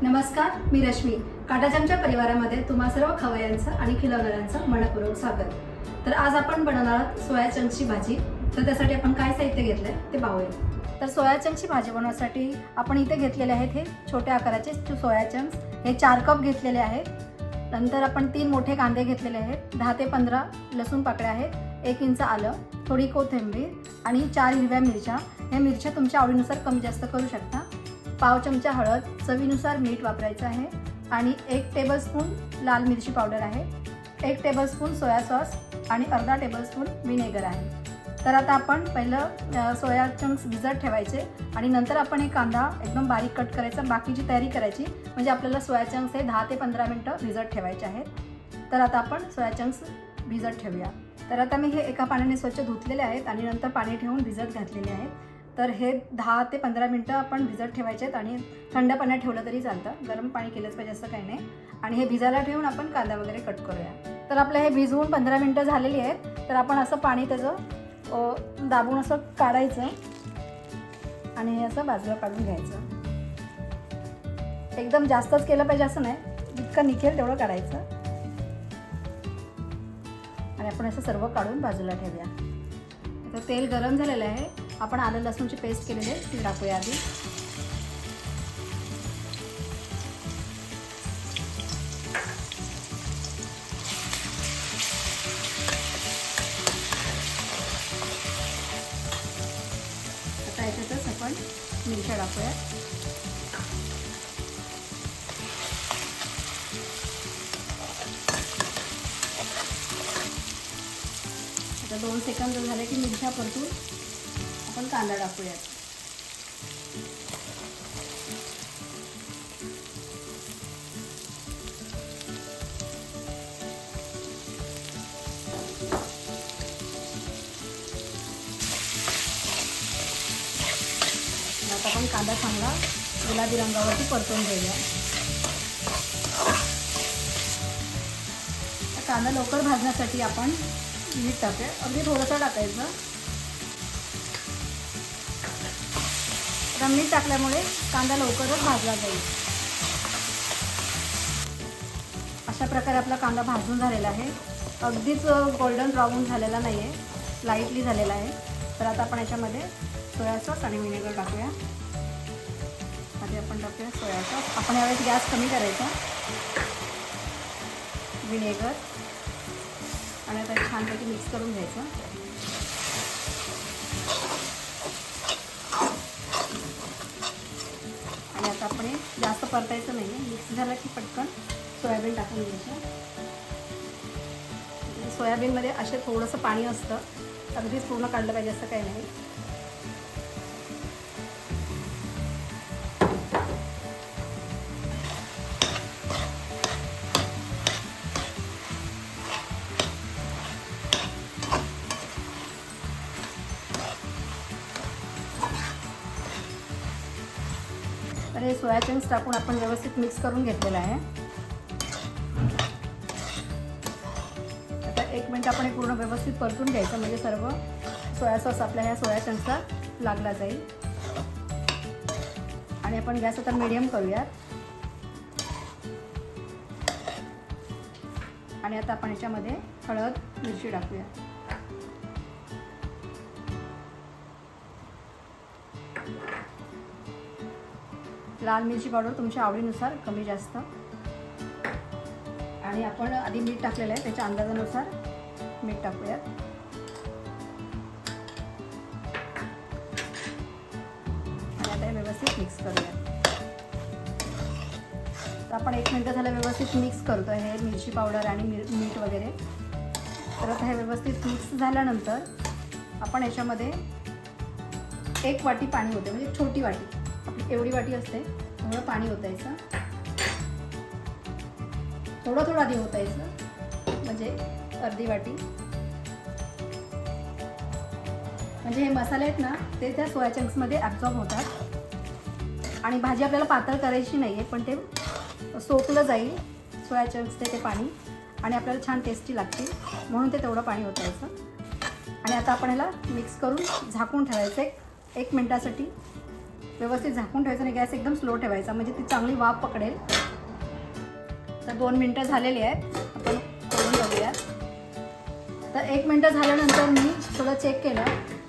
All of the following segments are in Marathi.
नमस्कार, मी रश्मी. काटाचमच्या परिवारामध्ये तुम्हा सर्व खवय्यांचं आणि खिलवणाऱ्यांचं मनपूर्वक स्वागत. तर आज आपण बनवणार आहोत सोया चंक्सची भाजी. तर त्यासाठी आपण काय साहित्य घेतलंय ते पाहूया. तर सोया चंक्सची भाजी बनवण्यासाठी आपण इथे घेतलेले आहेत हे छोट्या आकाराचे सोया चंक्स. हे 4 कप घेतलेले आहेत. नंतर आपण 3 मोठे कांदे घेतलेले आहेत, 10 ते 15 लसूण पाकळ्या आहेत, 1 इंच आलं, थोडी कोथिंबीर आणि 4 हिरव्या मिरच्या. ह्या मिरच्या तुमच्या आवडीनुसार कमी जास्त करू शकता. पाव चमचा हळद, चवीनुसार मीठ वापरायचं आहे आणि 1 टेबलस्पून लाल मिरची पावडर आहे, 1 टेबलस्पून सोया सॉस आणि अर्धा टेबलस्पून विनेगर आहे. तर आता आपण पहिलं सोया चंक्स भिजत ठेवायचे आणि नंतर आपण हे कांदा एकदम बारीक कट करायचा. बाकीची तयारी करायची म्हणजे आपल्याला सोया चंक्स हे 10 ते 15 मिनटं भिजत ठेवायचे आहेत. तर आता आपण सोया चंक्स भिजत ठेवूया. तर आता मी हे एका पाण्याने स्वच्छ धुतलेले आहेत आणि नंतर पाणी ठेवून भिजत घातलेले आहेत. तर हे 10 ते 15 मिनटं आपण भिजत ठेवायचे आहेत आणि थंड पाण्यात ठेवलं तरी चालतं. गरम पाणी केलंच पाहिजे असं काही नाही. आणि हे भिजायला ठेवून आपण कांदा वगैरे कट करूया. तर आपलं हे भिजवून 15 मिनटं झालेली आहेत. तर आपण असं पाणी त्याचं दाबून असं काढायचं आणि हे असं बाजूला काढून घ्यायचं. एकदम जास्तच केलं पाहिजे असं नाही, जितकं निघेल तेवढं काढायचं आणि आपण असं सर्व काढून बाजूला ठेवूया. आता तेल गरम झालेलं आहे. आपण आलं लसूणची पेस्ट केलेली आहे ती टाकूया आधी. आता याच्यातच आपण मिरच्या टाकूया. आता 2 सेकंद झाले की मिरच्या परतून आपण कांदा टाकूयात. आता आपण कांदा चांगला गुलाबी रंगावरती परतून घेऊया. कांदा लवकर भाजण्यासाठी आपण मीठ टाकूया. अगदी थोडंसं टाकायचं. मीठ टाकल्यामुळे कांदा लवकरच भाजला जाईल. अशा प्रकारे आपला कांदा भाजून झालेला आहे. अगदीच गोल्डन ब्राऊन झालेला नाही आहे, लाईटली झालेला आहे. तर आता आपण याच्यामध्ये सोया सॉस आणि विनेगर टाकूया. आधी आपण टाकूया सोया सॉस. आपण यावेळेस गॅस कमी करायचा. विनेगर आणि आता छानपैकी मिक्स करून घ्यायचं. आणि आता आपण हे जास्त परतायचं नाही आहे. मिक्स झालं की पटकन सोयाबीन टाकून घ्यायचं. सोयाबीनमध्ये असे थोडंसं पाणी असतं, अगदीच पूर्ण काढलं पाहिजे असं काही नाही. तर हे सोया चंक्स टाकून आपण व्यवस्थित मिक्स करून घेतलेलं आहे. आता 1 मिनिट आपण हे पूर्ण व्यवस्थित परतून घ्यायचं म्हणजे सर्व सोया सॉस आपल्या ह्या सोया चंक्सला लागला जाईल. आणि आपण गॅस आता मीडियम करूयात. आणि आता आपण याच्यामध्ये हळद मिरची टाकूया. लाल मिरची पावडर तुमच्या आवडीनुसार कमी जास्त. आणि आपण आधी मीठ टाकलेलं आहे, त्याच्या अंदाजानुसार मीठ टाकूयात. आणि आता हे व्यवस्थित मिक्स करूयात. तर आपण 1 मिनिट झालं व्यवस्थित मिक्स करतो हे मिरची पावडर आणि मीठ वगैरे. तर आता हे व्यवस्थित मिक्स झाल्यानंतर आपण याच्यामध्ये 1 वाटी पाणी होते, म्हणजे छोटी वाटी, आपली एवढी वाटी असते थोडं पाणी ओतायचं. थोडं आधी ओतायचं म्हणजे अर्धी वाटी. म्हणजे हे मसाले आहेत ना ते त्या सोया चंक्समध्ये ॲब्झॉर्ब होतात. आणि भाजी आपल्याला पातळ करायची नाही आहे, पण ते सोकलं जाईल सोया चंक्स ते पाणी आणि आपल्याला छान टेस्टी लागतील म्हणून ते तेवढं पाणी ओतायचं. आणि आता आपण ह्याला मिक्स करून झाकून ठेवायचं 1 मिनिटासाठी. व्यवस्थित झाकून ठेवायचं आणि गॅस एकदम स्लो ठेवायचा, म्हणजे ती चांगली वाफ पकडेल. तर 2 मिनटं झालेली आहेत, आपण करून बघूया. तर 1 मिनटं झाल्यानंतर मी थोडं चेक केलं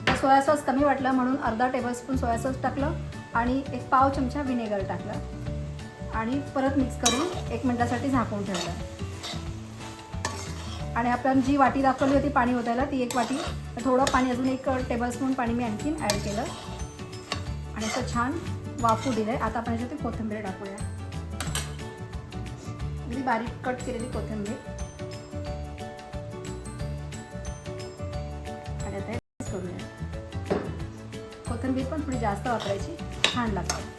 तर सोया सॉस कमी वाटलं, म्हणून अर्धा टेबलस्पून सोया सॉस टाकलं आणि 1 पाव चमचा व्हिनेगर टाकलं आणि परत मिक्स करून 1 मिनटासाठी झाकून ठेवलं. आणि आपण जी वाटी दाखवली होती पाणी ओतायला, ती 1 वाटी, थोडं पाणी, अजून 1 टेबलस्पून पाणी मी आणखीन ॲड केलं आणि असं छान वाफू दिलं आहे. आता आपण याच्यात कोथिंबीर टाकूया, अगदी बारीक कट केलेली कोथिंबीर. आणि आता मिक्स करूया. कोथिंबीर पण थोडी जास्त वापरायची, छान लागते.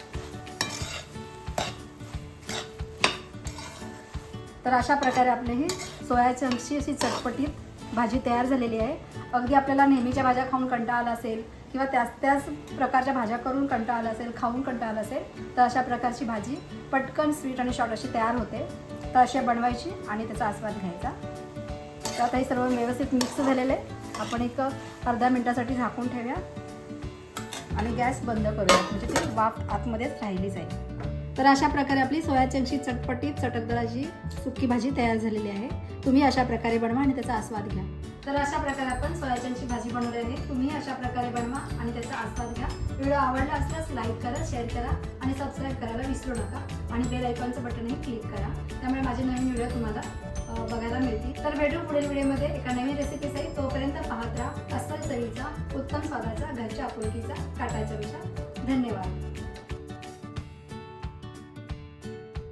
तर अशा प्रकारे आपली ही सोया चंक्सची अशी चटपटीत भाजी तयार झालेली आहे. अगदी आपल्याला नेहमीच्या भाज्या खाऊन कंटाळा आला असेल किंवा त्याच प्रकारच्या भाज्या करून कंटाळा आला असेल, खाऊन कंटाळा आला असेल, तर अशा प्रकारची भाजी पटकन स्वीट आणि शॉर्ट अशी तयार होते. तर अशी बनवायची आणि त्याचा आस्वाद घ्यायचा. तर आता हे सर्व व्यवस्थित मिक्स झालेलं आहे. आपण एक अर्ध्या मिनटासाठी झाकून ठेवूया आणि गॅस बंद करूया, म्हणजे ती वाफ आतमध्येच राहिली जाईल. तर अशा प्रकारे आपली सोया चंक्सची चटपटीत चटकदार अशी सुकी भाजी तयार झालेली आहे. तुम्ही अशा प्रकारे बनवा आणि त्याचा आस्वाद घ्या. तर अशा प्रकारे आपण सोया चंक्सची भाजी बनवली आहे. तुम्ही अशा प्रकारे बनवा आणि त्याचा आस्वाद घ्या. व्हिडिओ आवडला असल्यास लाईक करा, शेअर करा आणि सबस्क्राईब करायला विसरू नका. आणि बेल आयकॉनचं बटनही क्लिक करा, त्यामुळे माझे नवीन व्हिडिओ तुम्हाला बघायला मिळतील. तर भेटू पुढील व्हिडिओमध्ये एका नवीन रेसिपीसही. तोपर्यंत पाहत राहा अस्सल चवीचा, उत्तम स्वादाचा, घरच्या आपुलकीचा, काटाचा विषय. धन्यवाद.